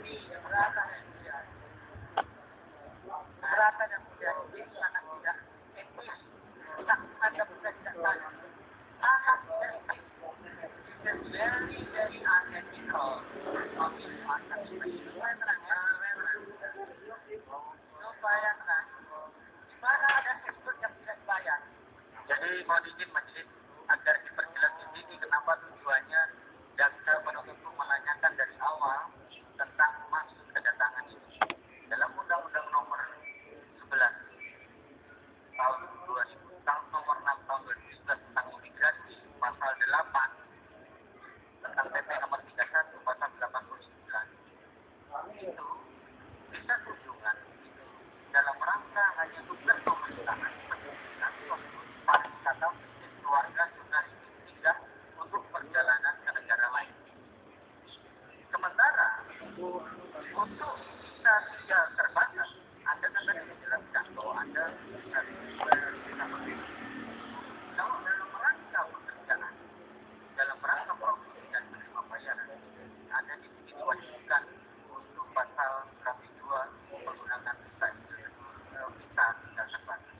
Iya, keberatan yang mulia. Keberatan yang mulia ini sangat tidak etis. Anda sudah tidak tahu. Sangat tidak etis. It is very, very unethical of you masak seperti itu. Supaya terang ya, supaya terang. Di mana ada sesuatu yang tidak dibayar. Jadi mohon izin majelis agar diperjelas di sini kenapa tujuannya jaksa penuntut umum menanyakan dari awal tentang maksud kedatangan ini. Dalam Undang-Undang Nomor 11 tahun 2000, tahun nomor 6 tahun 2011 tentang imigrasi, pasal 8 tentang PP nomor 31 pasal 89 itu bisa kunjungan dalam rangka hanya tugas pemerintahan pendidikan pariwisata bisnis keluarga jurnalistik tidak untuk perjalanan ke negara lain. Sementara untuk visa tidak terbatas, Anda kan tadi menjelaskan bahwa Anda bisa berbeda. Kalau dalam rangka pekerjaan, dalam rangka profesi dan menerima bayaran, Anda di sini diwajibkan untuk pasal 102 menggunakan visa tidak terbatas.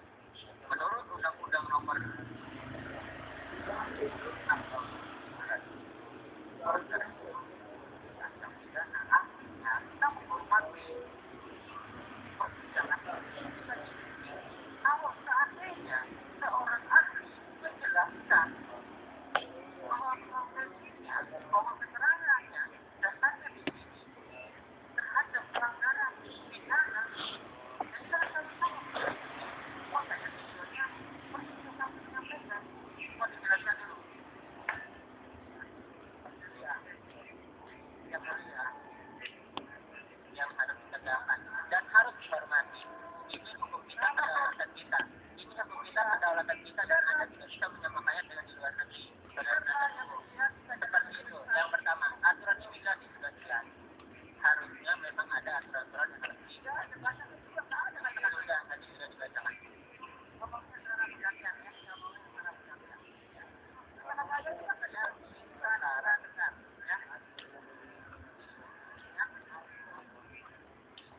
Menurut Undang-Undang Nomor 6 tahun 2011, ancam pidana artinya kita menghormati persidangan kita di sini. Kalau seandainya seorang ahli menjelaskan bahwa profesinya, bahwa keterangannya dasarnya di sini terhadap pelanggaran pidana, dan kita sama-sama makanya tujuannya seperti yang kami menyampaikan. Mau dijelaskan dulu. Yang mulia, yang harus ditegakkan dan harus dihormati. Ini hukum kita kedaulatan kita. Ini hukum kita kedaulatan kita dan Anda tidak bisa menyampaikannya dengan di luar negeri. Seperti itu. Yang pertama, aturan imigrasi sudah jelas. Harusnya memang ada aturan-aturan yang harus dibacakan. Sudah, tadi sudah dibacakan. Pokoknya cara pendakian ya, tidak boleh cara pendakian. Kenapa ada juga saja cara besar ya.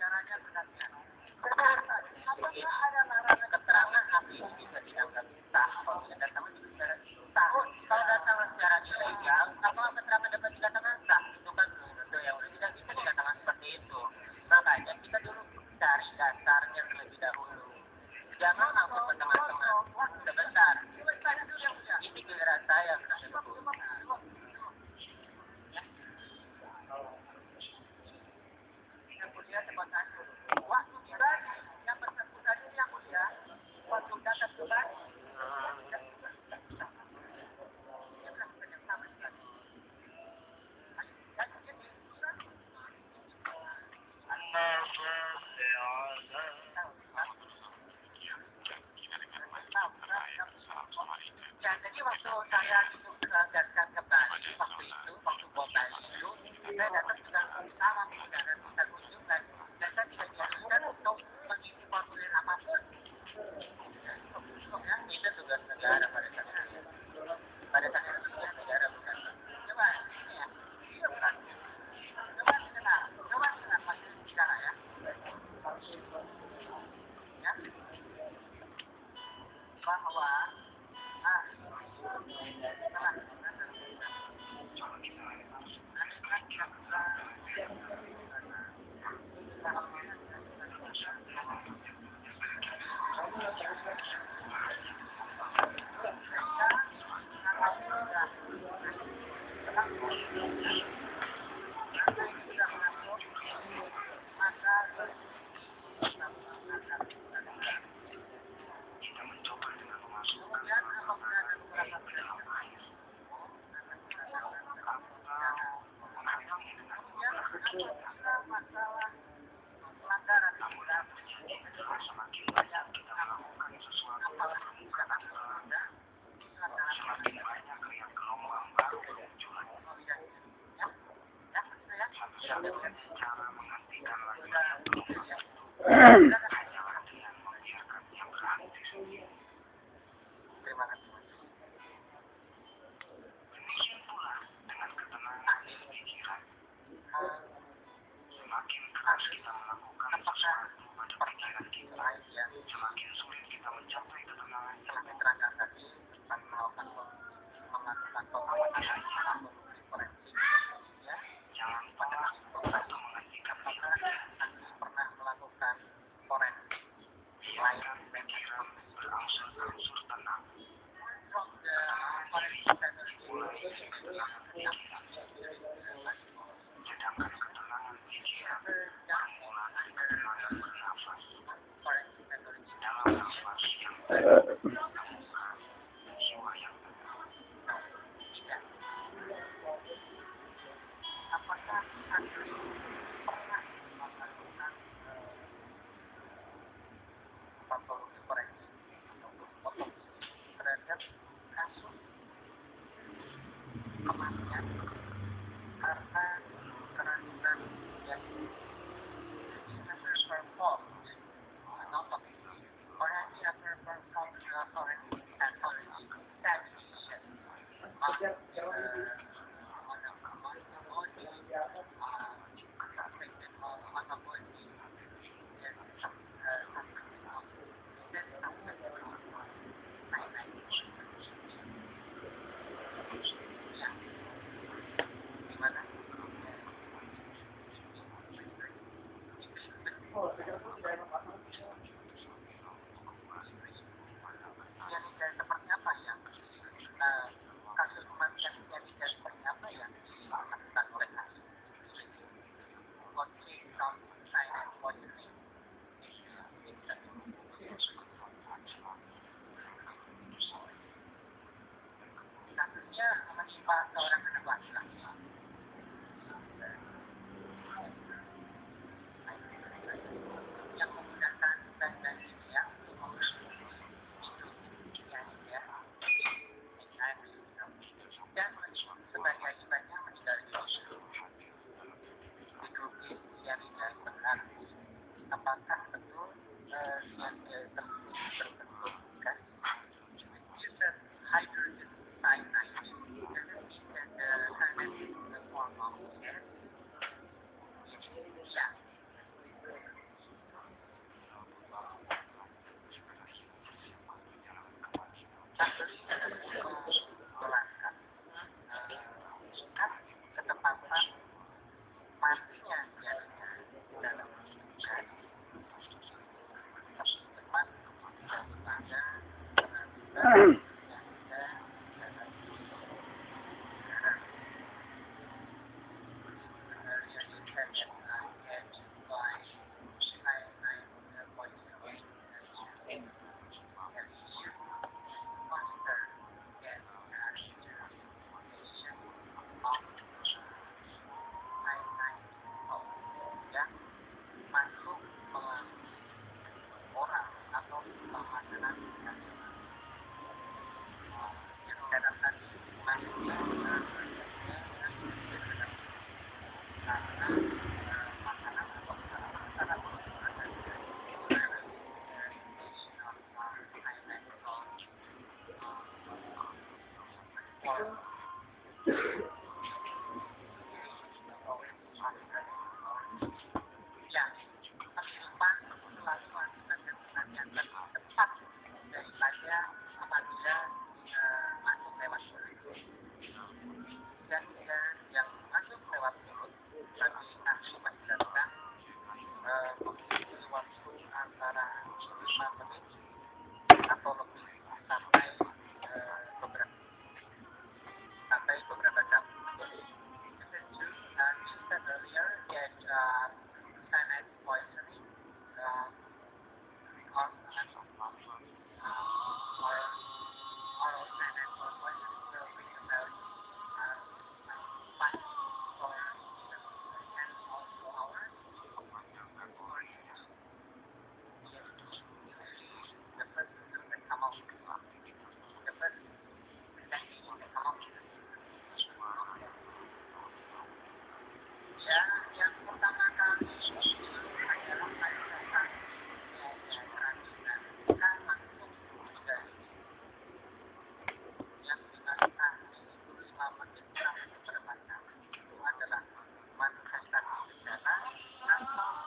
Caranya pendakian. Apakah ada larangan keterangan ahli ini bisa dianggap sah kalau tidak datang juga sah? Kalau datang secara ilegal, apa keterangan dapat dikatakan sah? Itu kan itu yang udah tidak bisa dikatakan seperti itu. Makanya kita dulu cari dasarnya terlebih dahulu. Jangan langsung ke tengah-tengah. Sebentar. Ini giliran saya sudah sebut. Yang mulia cepat waktu dibagi yang bersangkutan ini yang mulia waktu data dibagi ya, jadi waktu saya itu datang ke Bali, waktu bawa Bali itu, saya datang sudah sama dan kita kunjungan, dan saya tidak diharuskan untuk mengisi formulir apapun. Ya, itu tugas negara pada saat itu. Pada saat itu tugas negara bukan. Coba, ini ya, iya bukan. Coba dengar masih bicara ya. Ya, bahwa terima kasih. harus kita melakukan sesuatu pada pikiran kita yang semakin sulit kita mencapai ketenangan. Telah diterangkan tadi tentang melakukan pemeriksaan atau forensik, ya. Jangan pada atau menghentikan pernah melakukan forensik selain pikiran berangsur-angsur tenang. From the forensic sedangkan ketenangan pikiran bermula dengan bernafas. Dalam nafas yang menemukan jiwa yang tenang. Apakah Anda pernah melakukan patologi forensik ataupun otopsi terhadap kasus kematian karena keracunan yang never performed an autopsy or have you ever performed a forensic pathology examination on the body suspected on a body that suspected of cyanide? Ya, gimana? Cyanida seperti apa yang kasus kematian cyanida seperti apa yang dilakukan oleh kasus coaching from cyanide poisoning? Kasusnya menimpa seorang anak laki-laki yang menggunakan bahan kimia untuk memproduksi cyanida dan sebagai akibatnya meninggal dunia. Hidrogen cyanida benar. Apakah betul cyanida tersebut terbentuk gas? You said hydrogen cyanide. Does it mean that the cyanide is in the form of gas? Ya. Ahli melangkah tingkat ketepatan matinya cyanida dalam gas tepat daripada pengambilan cyanida dalam garam. Earlier you said that catch by cyanide poisoning master get identification of cyanide yang masuk melalui oral atau makanan yang dalam tadi masuknya karena makanan atau makanan ada ya, pengiriman selalu mengakibatkan kematian lebih cepat daripada apabila masuk lewat mulut. Cyanida yang masuk lewat mulut bagi ahli menjelaskan memiliki waktu antara 5 menit atau lebih sampai beberapa jam. You said earlier that cyanide poisoning or oral cyanide poisoning will bring about months or even tens of hours. The first symptoms that come up, the first presentation that come up. Ya, yang pertama kali adalah pada keracunan kan langsung meninggal. Yang dimana itu 5 menit sampai beberapa jam itu adalah manifestasi gejala atau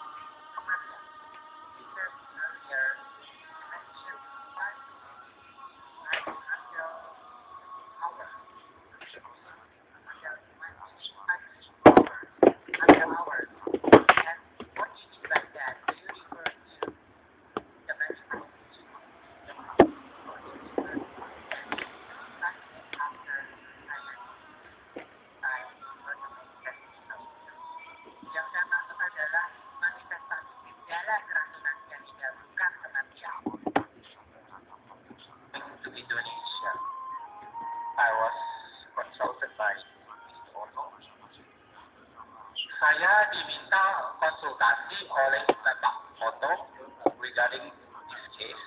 saya diminta konsultasi oleh Pak Foto regarding this case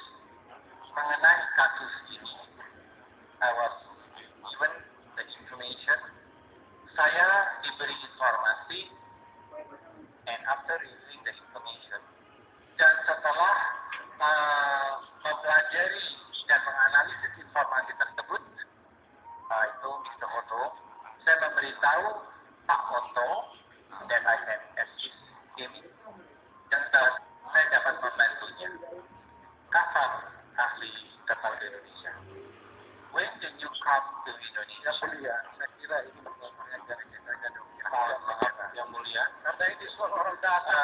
mengenai kasus ini. I was given the information. Saya diberi informasi, and after reviewing the information, dan setelah mempelajari dan menganalisis informasi tersebut, itu Mr. Otto, saya memberitahu Pak Otto that I can assist him dan saya dapat membantunya. Kapan ahli datang ke Indonesia? When did you come to Indonesia? Yang mulia, saya kira ini pertanyaannya dari kita aja dong. Maaf, yang mulia. Karena ini soal data,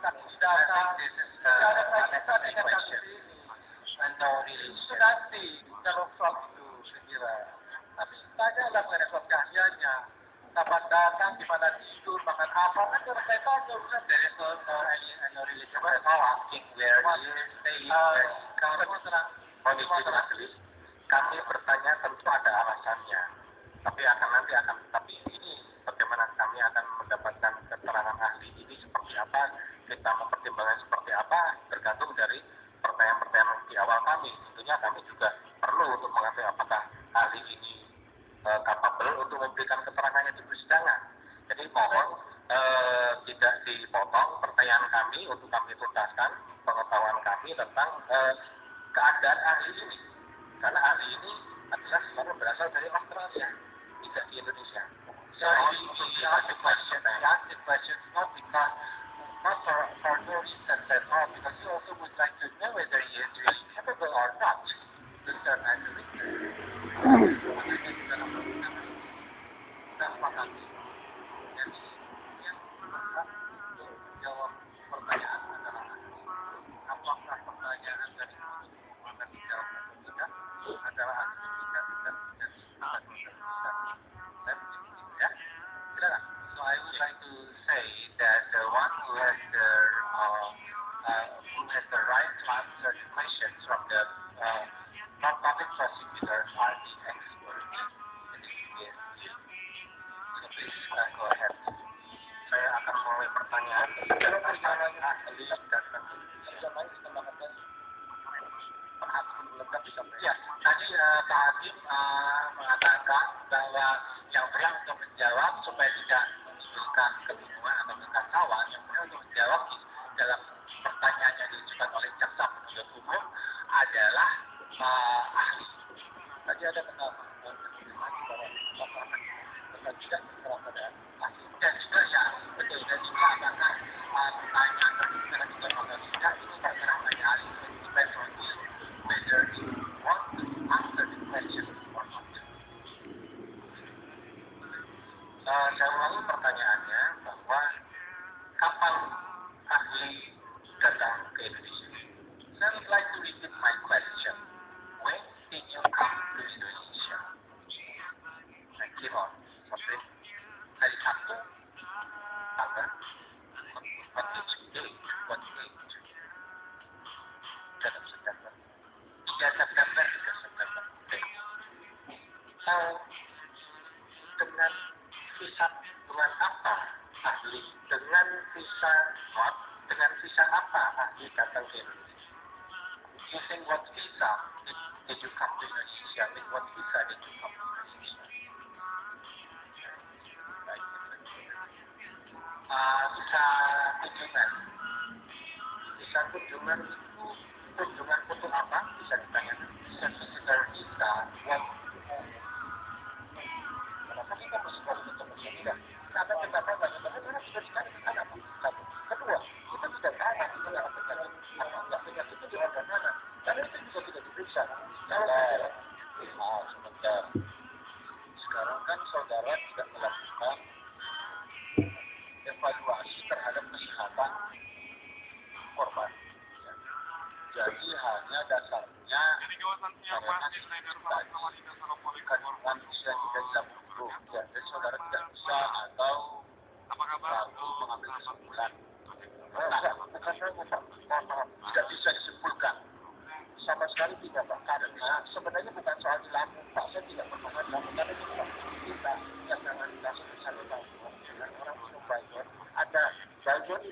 saksi data, tidak ada kaitan dengan kasus ini. Itu nanti kalau soal itu saya kira. Tapi tanyalah mengenai soal keahliannya. Kapan datang, di mana tidur, makan apa, kan harus saya tanya urusan. There is no relation. I'm asking where he is staying, where he comes. Kami bertanya tentu ada alasannya. Tapi ini bagaimana kami akan mendapatkan keterangan ahli ini seperti apa, kita mempertimbangkan seperti apa, tergantung dari pertanyaan-pertanyaan di awal kami. Tentunya kami juga perlu untuk mengetahui apakah ahli ini capable untuk memberikan keterangannya di persidangan. Jadi mohon tidak dipotong pertanyaan kami untuk kami tuntaskan pengetahuan kami tentang keadaan ahli ini. Karena ahli ini adalah sebenarnya berasal dari Australia, tidak di Indonesia. So we ask the question not because, not for no reason at all, because we also would like to know whether he is really capable or not to serve as a witness. Kita sepakati. Jadi yang jawab pertanyaan adalah apakah pertanyaan dari akan dijawab atau tidak adalah ahli tidak ya. Silakan. So I would like to say that the one who has the right to answer the questions from the non-public prosecutors are the experts in the case. So please go ahead. Saya akan mulai pertanyaan. Kalau pertanyaan ahli datang sudah main kita mengatakan ya, tadi Pak Hakim mengatakan bahwa yang berhak untuk menjawab supaya tidak menimbulkan kebingungan atau kekacauan, yang berhak untuk menjawab dalam pertanyaan yang diajukan oleh jaksa penuntut umum adalah ahli. Tadi ada pendapat tidak kepada ahli dan juga ya betul, dan juga apakah pertanyaan terbuka juga atau tidak ini tak namanya ahli, depends on you whether you want to answer the question or not. Saya ulangi pertanyaannya bahwa kapan ahli datang ke Indonesia? Saya would like to repeat my question. When did you come to Indonesia? I came on sampai hari Sabtu tanggal what day? 3 September. 3 September. Dengan visa dengan apa ahli? Dengan visa apa ahli datang ke Indonesia? Using what visa did you come to Indonesia? With what visa did you come to Indonesia? Visa kunjungan. Visa kunjungan itu kunjungan untuk apa? Bisa ditanyakan. Visa visitor visa what? Kenapa kita mesti untuk tidak? Karena kenapa bagaimana sudah sekali ada apa? Satu. Kedua, itu tidak tahu itu yang penyakit atau enggak penyakit itu di mana? Karena itu juga tidak diperiksa. Sebentar. Sekarang kan saudara tidak melakukan evaluasi terhadap kesehatan korban. Jadi hanya dasarnya kandungan usia tidak dilakukan. Jadi saudara tidak bisa atau baru mengambil kesimpulan. Tidak bisa disimpulkan. Sama sekali tidak, Pak. Karena sebenarnya bukan soal dilakukan, Pak. Saya tidak pernah dilakukan. Karena kita yang dengan kasus misalnya dengan orang minum baik,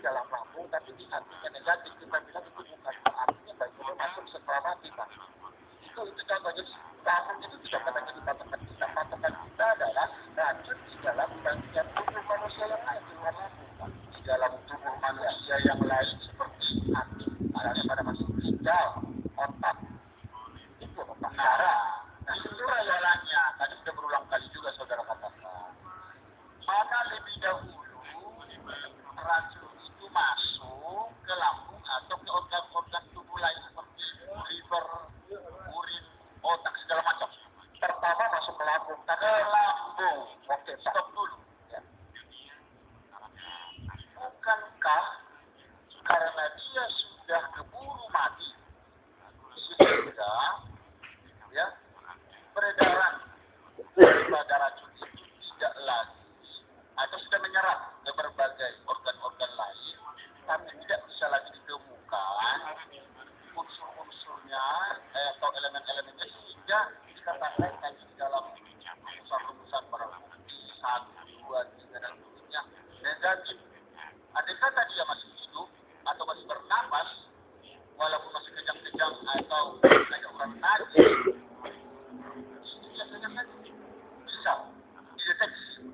dalam lambung, tapi di hatinya negatif. Kita bilang itu bukan artinya baiknya masuk setelah mati, Pak. Itu contohnya lambung itu tidak pernah jadi patokan kita. Patokan kita adalah racun di dalam bagian tubuh manusia yang lain di luar lambung, Pak. Di dalam tubuh manusia yang lain seperti hati, misalnya pada masuk ginjal, otak, itu Pak. Nah, itu rayalannya. Tadi sudah berulang kali juga saudara katakan. Mana lebih dahulu racun itu masuk ke lambung atau ke organ-organ tubuh lain seperti liver, urin, otak segala macam. Pertama masuk ke lambung. Ke lambung. Oke, stop dulu. Ya. Bukankah karena dia sudah keburu mati sehingga ya peredaran daripada racun itu tidak lagi atau sudah menyerap ke berbagai organ-organ lain, tapi tidak bisa lagi ditemukan unsur-unsurnya atau elemen-elemennya sehingga dikatakan lagi di dalam rumusan-rumusan barang bukti 1, 2, 3 dan seterusnya negatif. Andai kata dia masih hidup atau masih bernapas, walaupun masih kejang-kejang atau ada orang najis, ini biasanya kan bisa dideteksi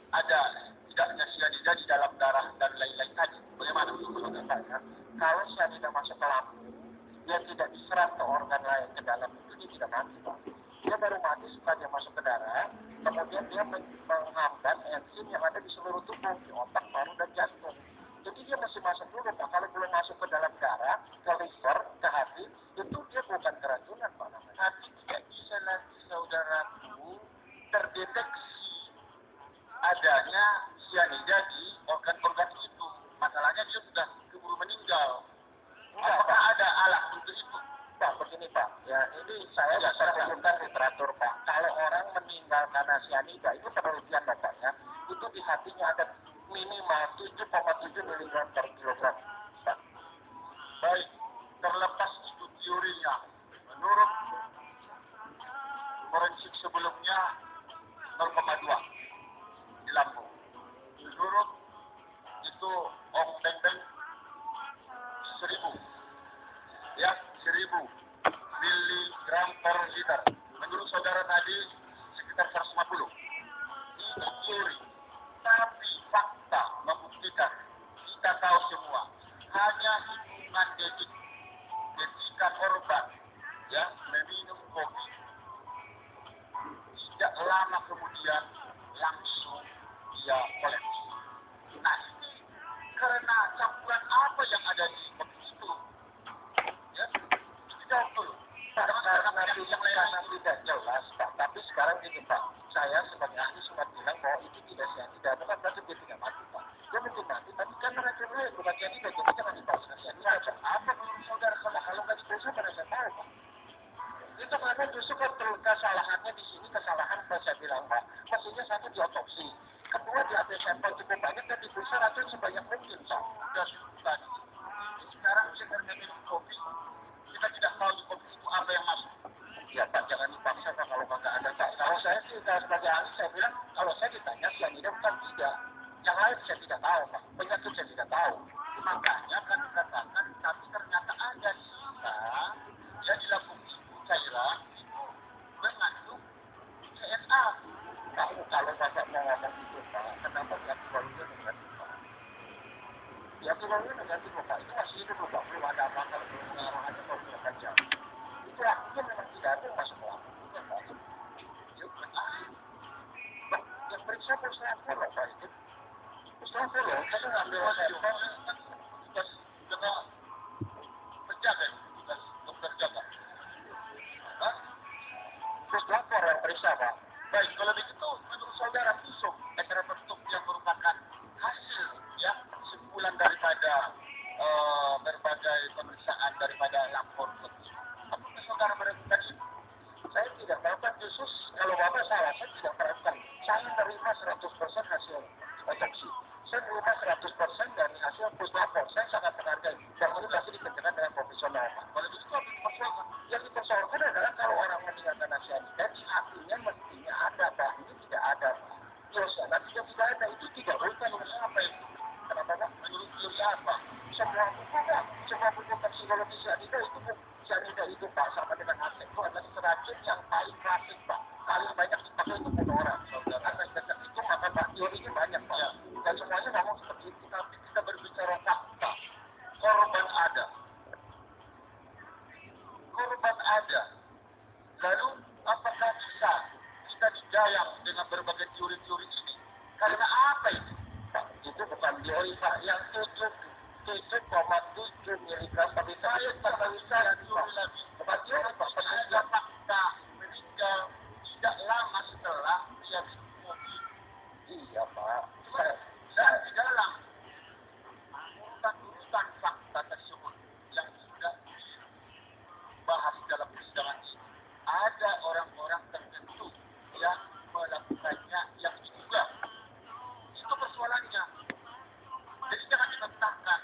ada tidaknya cyanida di dalam darah dan lain-lain tadi. Bagaimana menurut saya? Kalau cyanida masuk ke lambung, dia tidak diserap ke organ lain ke dalam itu, dia tidak mati, Pak. Dia baru mati setelah dia masuk ke darah, kemudian dia menghambat enzim yang ada di seluruh tubuh, di otak, paru, dan jantung. Jadi dia masih masuk dulu, Pak. Kalau belum masuk ke dalam darah, ke liver, ke hati, itu dia bukan keracunan, Pak. Tapi tidak bisa lagi saudaraku terdeteksi adanya cyanida di organ-organ itu. Masalahnya dia sudah keburu meninggal. Apakah ada alat untuk itu? Pak, begini Pak, ya ini saya nggak terbuka literatur Pak. Kalau orang meninggal karena cyanida, itu penelitian Bapaknya, itu di hatinya ada minimal 7,7 mg per kilogram. Pak. Baik, terlepas itu teorinya, menurut forensik sebelumnya 0,2 di lambung. Menurut itu Ong Beng Beng 1000 ya 1000 miligram per liter. Menurut saudara tadi sekitar 150. Ini teori, tapi fakta membuktikan kita tahu semua hanya hitungan detik ketika korban ya meminum kopi, tidak lama kemudian langsung dia koleksi. Nah ini karena campuran apa yang ada di kopi itu, ya dijawab dulu. Karena tidak jelas Pak, tapi sekarang gini Pak, saya sebagai ahli sempat bilang bahwa itu tidak cyanida, bukan berarti dia tidak mati Pak. Dia mungkin mati, tapi karena racun lain bukan cyanida, jadi jangan dipaksakan cyanida. Apa menurut saudara kalau nggak diperiksa pada saya tahu Pak? Itu karena justru kesalahannya di sini kesalahan saya bilang Pak, maksudnya satu diotopsi, kedua diambil sampel cukup banyak dan diperiksa racun sebanyak mungkin Pak. Dan tadi sekarang sekarang minum kopi, kita tidak tahu di kopi itu apa yang masuk. Ya Pak, jangan dipaksa Pak kalau nggak ada Pak. Kalau saya sih sebagai ahli saya bilang kalau saya ditanya cyanida bukan tidak. Yang lain saya tidak tahu Pak, penyakit saya tidak tahu. Makanya kan dikatakan tapi ternyata ada sisa ya di lambung cairan itu mengandung DNA. Kalau Bapak mau ngomong itu Pak, kenapa antibodinya negatif Pak? Ya antibodinya negatif Pak, itu masih hidup Pak, belum ada apa-apa, belum pengaruhannya mau berapa jam. Itu artinya memang tidak ada yang masuk ke lambung Pak. Ya bukan ahli. Pak, yang periksa puskesmas loh Pak itu. Puskesmas loh, kita ngambil sampel kan tugas jaga penjaga, tugas dokter jaga. Terus lapor yang periksa Pak. Baik, kalau begitu menurut saudara visum acara bentuk yang merupakan hasil ya simpulan daripada berbagai pemeriksaan daripada lapor tersebut. Apakah saudara meragukan itu? Saya tidak tahu kan khusus kalau Bapak salah, saya tidak meragukan. Saya menerima 100% hasil otopsi. Saya menerima 100% dari hasil puslapor. Saya sangat menghargai. Dan ini masih dikerjakan dengan profesional. Kalau begitu apa dipersoalkan? Yang dipersoalkan adalah kalau orang meninggal karena cyanida, di hatinya mestinya ada Pak. Ini tidak ada Pak. Terus nanti tidak ada itu tidak boleh. Apa itu? Kenapa Pak? bagi cyanida itu cyanida itu Pak sama dengan arsek itu adalah racun yang paling klasik Pak, paling banyak dipakai untuk bunuh orang. Karena dekat itu maka Pak teorinya banyak Pak. Dan semuanya ngomong seperti itu. Tapi kita berbicara fakta, korban ada, Lalu apakah bisa kita dijayang dengan berbagai teori-teori ini? Karena apa itu? Pak, itu bukan teori Pak, yang 7,7 miligram bagi saya pada saya teori lagi. Bukan teori Pak, ada fakta meninggal tidak lama setelah dia minum kopi. Iya Pak. Dan di dalam urutan fakta tersebut yang sudah dibahas dalam persidangan ini, ada orang-orang tertentu yang melakukannya yang diduga. Itu persoalannya. Jadi jangan dibantahkan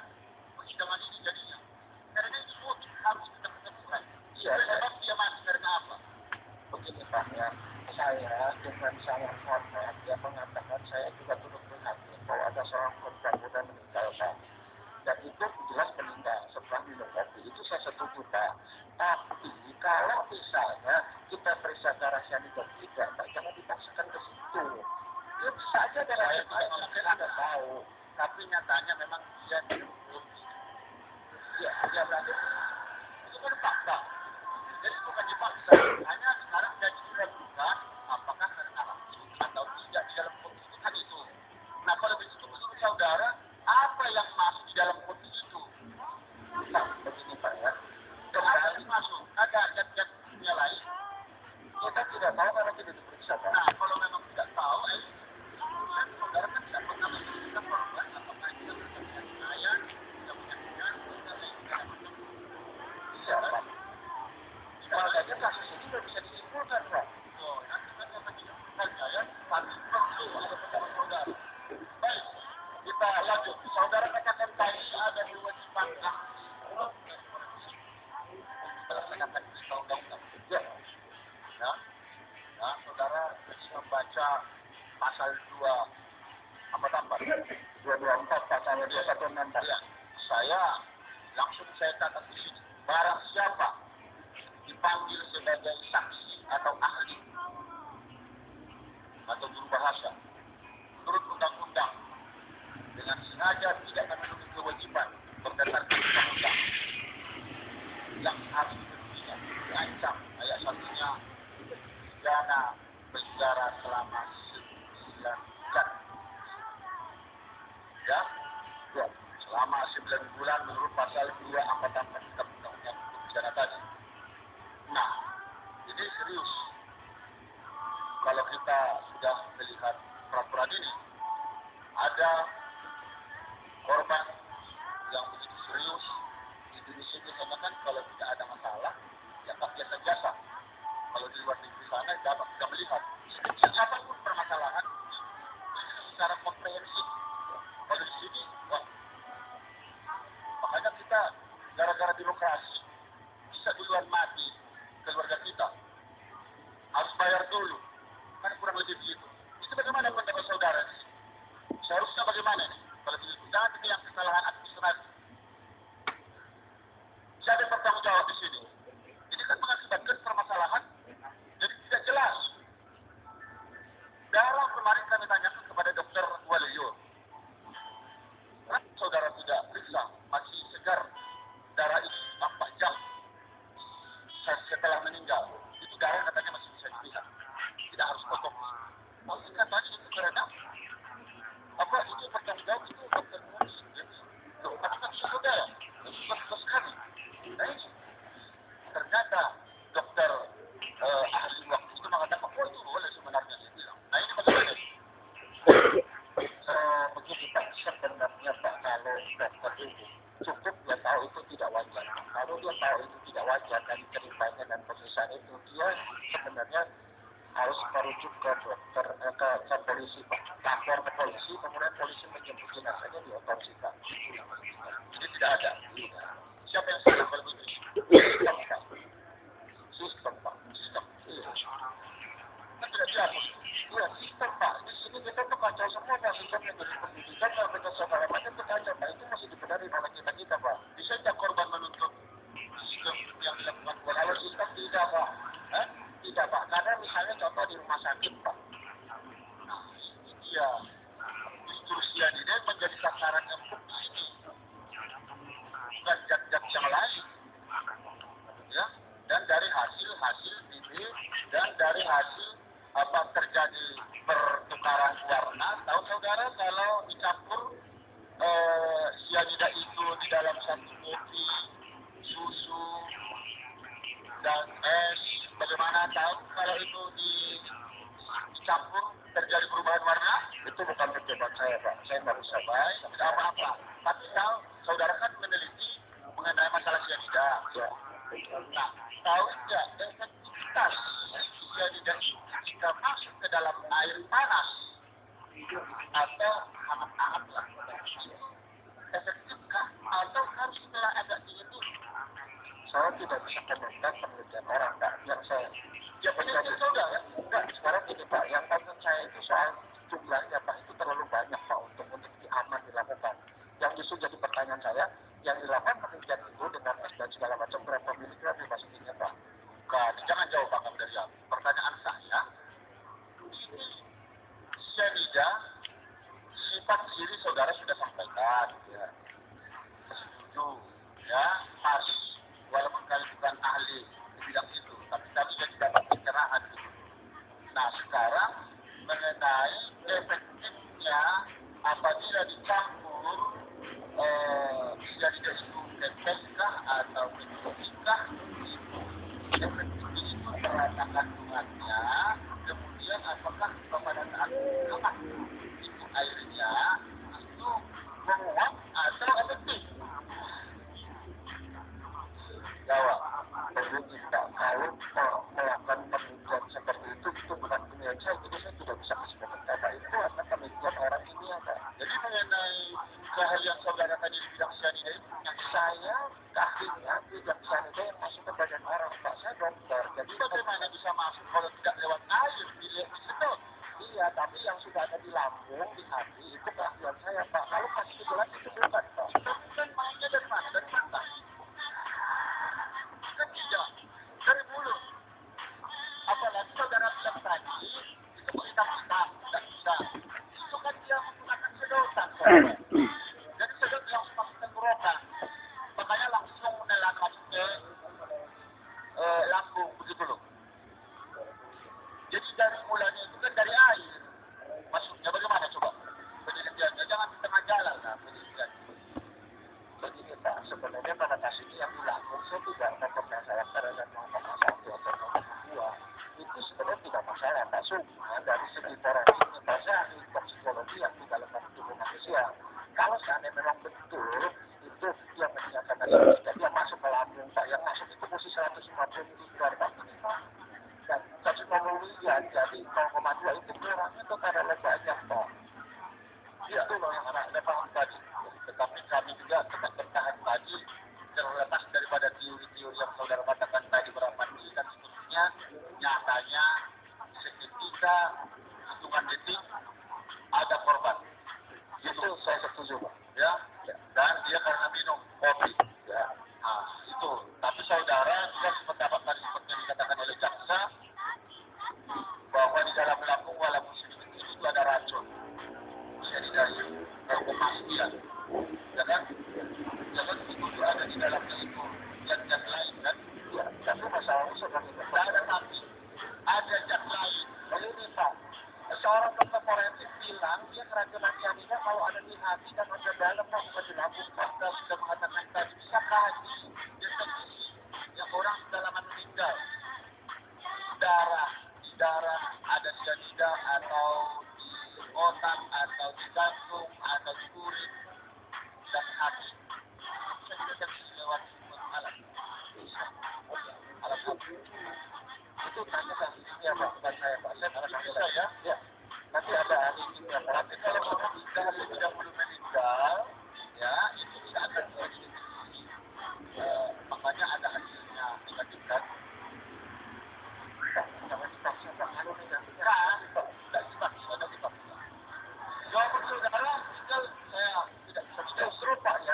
persidangan ini jadinya. Karena itu motif harus kita ketemukan. Iya. Sebab dia mati karena apa? Begini Pak ya, saya dengan sangat hormat dia mengatakan saya juga turut prihatin bahwa ada seorang perempuan muda meninggal Pak. Dan itu jelas meninggal setelah minum kopi. Itu saya setuju Pak. Tapi kalau misalnya kita periksa darah cyanida tidak, Pak, jangan dipaksakan ke situ. Ya bisa aja darah cyanida mungkin ada tahu. Tapi nyatanya memang dia minum kopi. Ya, dia berarti itu kan fakta. Jadi bukan dipaksa. Hanya sekarang jadi diragukan apakah karena racun atau tidak di dalam kopi itu kan itu. Nah kalau begitu menurut saudara, apa yang masuk di dalam kopi itu? Nah, begini Pak ya. Apa yang masuk? Ada zat-zat kimia lain? Kita tidak tahu karena tidak diperiksa Pak. Nah, kalau memang tidak tahu, kan saudara kan tidak pernah menentukan korban apakah dia berkaitan dengan tidak menyakitkan, dan lain sebagainya. Iya Pak. Kalau saja kasus ini tidak bisa disimpulkan Pak. Oh, nanti kan akan disimpulkan ya. Tapi perlu ada pendapat saudara. Baik, kita lanjut. Saudara katakan tadi ada kewajiban aksi melaksanakan perintah undang-undang. Ya. Nah, saudara bisa membaca pasal 2 apa tambah? 224 pasal 216. Ya. Saya catat di sini. Barang siapa dipanggil sebagai saksi atau ahli atau juru bahasa menurut undang-undang dengan sengaja tidak memenuhi kewajiban berdasarkan undang-undang yang harus dipenuhinya, diancam ayat satunya pidana penjara selama 9 bulan. Ya, selama 9 bulan menurut pasal 2 angkatan kitab undang-undang pidana tadi. Nah, ini serius. Kalau kita sudah melihat peraturan ini, ada korban yang begitu serius. Di Indonesia disatakan kalau tidak ada masalah, ya tak biasa-biasa. Kalau di luar negeri sana dapat kita melihat sekecil apapun permasalahan secara komprehensif. Kalau di sini, wah, makanya kita gara-gara birokrasi bisa duluan mati keluarga kita. Harus bayar dulu. Kan kurang lebih begitu. Itu bagaimana pendapat saudara? Seharusnya bagaimana nih? Kalau begitu, jangan dibilang kesalahan administrasi. Siapa yang bertanggung jawab di sini? Ini kan mengakibatkan permasalahan jadi tidak jelas. Darah kemarin kami tanyakan kepada dokter Waliyo. Saudara tidak periksa, masih segar darah itu 4 jam setelah meninggal. Itu darah katanya masih bisa dilihat. Tidak harus potong. Tapi katanya itu karena apa itu bertanggung jawab itu dokter Munis. Loh, tapi kan saudara, itu sekali. Nah ini ternyata dokter ahli waktu itu mengatakan, oh itu boleh sebenarnya dia bilang. Nah ini bagaimana? Begini Pak, sebenarnya Pak, kalau dokter itu cukup dia tahu itu tidak wajar. Kalau dia tahu itu tidak wajar dari ceritanya dan pemeriksaan itu, dia sebenarnya harus merujuk ke dokter, ke polisi Pak. Lapor ke polisi, kemudian polisi menjemput jenazahnya diotopsikan. Jadi tidak ada. Siapa yang salah kalau begitu? Sistem Pak. Sistem Pak. Sistem. Iya. Kan tidak dihapus. Iya, sistem Pak. Di sini kita tuh kacau semua Pak. Sistemnya dari pendidikan, sampai ke segala macam tuh kacau Pak. Itu masih dibenahi oleh kita Pak. Bisa tidak korban menuntut saudara kalau dicampur sianida itu di dalam satu kopi, susu, dan es, bagaimana tahu kalau itu dicampur terjadi perubahan warna? Itu bukan percobaan saya, Pak. Saya nggak bisa baik, tidak apa-apa. Tapi tahu, saudara kan meneliti mengenai masalah sianida. Ya. Nah, tahu tidak efektivitas sianida itu jika masuk ke dalam air panas atau hangat-hangat lah. Efektifkah atau harus setelah agak dingin dulu? Saya tidak bisa komentar penelitian orang, Pak. Yang saya penelitian saudara, enggak. Sekarang ini, Pak, yang concern saya itu soal jumlahnya, Pak, itu terlalu banyak, Pak, untuk aman dilakukan. Yang justru jadi pertanyaan saya, yang dilakukan penelitian itu dengan es dan segala macam berapa miligram dimasukinnya, Pak? Bukan, jangan jauh banget dari aku. Pertanyaan saya, ini sianida, sifat kiri saudara sudah sampaikan, ya. Setuju, ya, pas. Walaupun kalian bukan ahli di bidang itu, tapi kami jadi dapat pencerahan gitu. Nah, sekarang mengenai efektifnya apabila dicampur sianida itu tetekah atau metodikah itu efektif itu terhadap kandungannya, kemudian apakah pada saat hangat itu airnya itu menguap atau efektif? Jawab. Begini, Pak, kalau melakukan penelitian seperti itu bukan penelitian saya, jadi saya tidak bisa kasih komentar. Pak, itu adalah penelitian orang kimia, Pak. Jadi mengenai keahlian saudara tadi di bidang sianida itu, yang saya ahlinya bidang sianida yang masuk ke badan orang, Pak. Saya dokter. Jadi bagaimana bisa masuk kalau tidak lewat air, disedot? Iya, tapi yang sudah ada di lambung, di hati, itu keahlian saya, Pak. Kalau kasih gejala itu bukan, Pak. Dan mainnya dari mana? Dari mata. Ketiga, dari mulut. Apalagi saudara bilang tadi, itu hitam-hitam, tidak bisa. Itu kan dia menggunakan sedotan. Jadi sedot langsung masuk ke tenggorokan. Makanya langsung menelan masuk ke lambung, begitu loh. Jadi dari mulanya itu kan dari air. Masuknya bagaimana coba? Penelitiannya jangan di tengah jalan lah penelitian. Begini, Pak, sebenarnya pada kasus yang di lambung saya tidak mempermasalahkan terhadap 0,1 atau 0,2. Itu sebenarnya tidak masalah, Pak. Cuma dari segi forensik, misalnya ahli toksikologi yang di dalam tubuh manusia, kalau seandainya memang betul itu yang menyatakan dia masuk ke lambung, Pak, yang masuk itu mesti 150 miligram, Pak, minimal. Dan 150 miligram jadi 0,2 itu kurangnya itu karena banyak, Pak. Itu loh yang anak paham tadi. Tetapi kami juga tetap bertahan tadi terlepas daripada teori-teori yang saudara katakan tadi berapa miligram, sebetulnya nyatanya seketika hitungan detik ada korban. Itu saya setuju, Pak. Ya. Dan dia karena minum kopi. Ya. Nah, itu. Tapi saudara juga sependapat tadi seperti yang dikatakan oleh jaksa bahwa di dalam lambung walaupun sedikit itu ada racun. Sianida itu sekian. Ya kan? Jangan itu ada di dalamnya itu zat-zat lain kan? Ya, tapi masalahnya seperti itu. Tidak ada tapi ada zat lain. Lalu ini, Pak, seorang dokter forensik bilang dia keracunan sianida kalau ada di hati dan ada dalam, Pak, bukan di lambung, Pak. Kita sudah mengatakan tadi bisa kaji deteksi yang orang kedalaman meninggal. Di darah ada sianida atau di otak atau di jantung atau di kulit dan hati. Bisa dideteksi lewat alat. Alat itu tanya kan ya, Pak, bukan saya, Pak. Saya para bisa ya. Ya. Nanti ada ahli kimia. Tapi kalau memang tidak belum meninggal, ya itu tidak akan dideteksi. Makanya ada hasilnya negatif kan. Jangan dipaksa, Pak. Kalau negatifnya kan, tidak dipaksa, ada dipaksa. Jawaban saudara, tinggal saya tidak bisa. Justru, Pak, ya,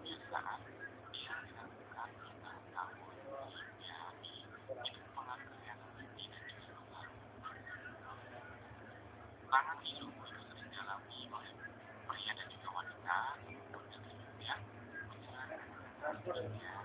bisa yang dilakukan kita tahun sebelumnya itu mengatur yang tidak juga tangan isu itu sering dialami oleh pria dan juga wanita untuk yang menjalankan